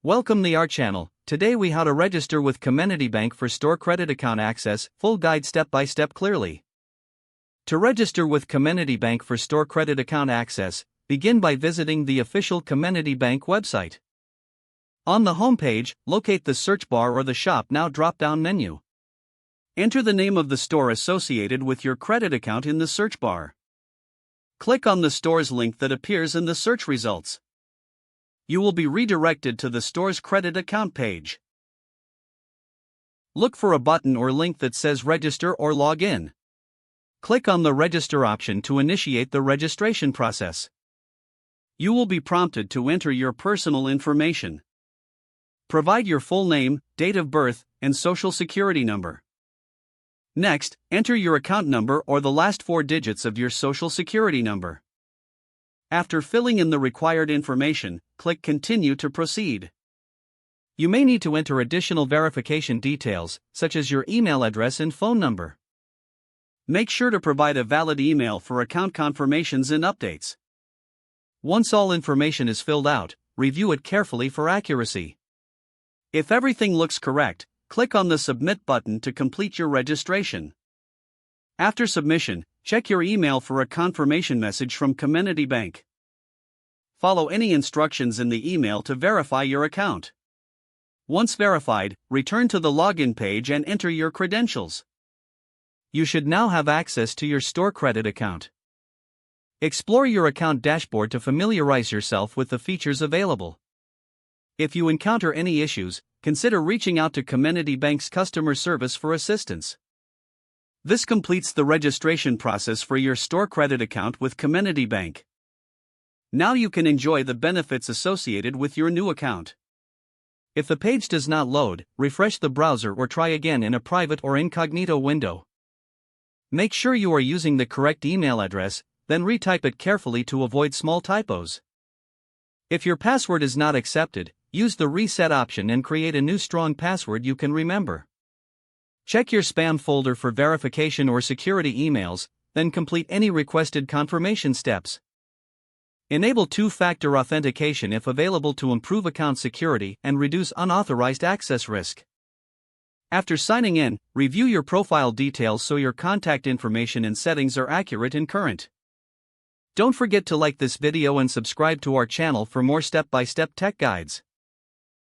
Welcome to our channel. Today we how to register with Comenity Bank for store credit account access, full guide step by step clearly. To register with Comenity Bank for store credit account access, begin by visiting the official Comenity Bank website. On the home page, locate the search bar or the Shop Now drop-down menu. Enter the name of the store associated with your credit account in the search bar. Click on the store's link that appears in the search results. You will be redirected to the store's credit account page. Look for a button or link that says Register or Log In. Click on the Register option to initiate the registration process. You will be prompted to enter your personal information. Provide your full name, date of birth, and social security number. Next, enter your account number or the last 4 digits of your social security number. After filling in the required information, click Continue to proceed. You may need to enter additional verification details, such as your email address and phone number. Make sure to provide a valid email for account confirmations and updates. Once all information is filled out, review it carefully for accuracy. If everything looks correct, click on the Submit button to complete your registration. After submission, check your email for a confirmation message from Comenity Bank. Follow any instructions in the email to verify your account. Once verified, return to the login page and enter your credentials. You should now have access to your store credit account. Explore your account dashboard to familiarize yourself with the features available. If you encounter any issues, consider reaching out to Comenity Bank's customer service for assistance. This completes the registration process for your store credit account with Comenity Bank. Now you can enjoy the benefits associated with your new account. If the page does not load, refresh the browser or try again in a private or incognito window. Make sure you are using the correct email address, then retype it carefully to avoid small typos. If your password is not accepted, use the reset option and create a new strong password you can remember. Check your spam folder for verification or security emails, then complete any requested confirmation steps. Enable two-factor authentication if available to improve account security and reduce unauthorized access risk. After signing in, review your profile details so your contact information and settings are accurate and current. Don't forget to like this video and subscribe to our channel for more step-by-step tech guides.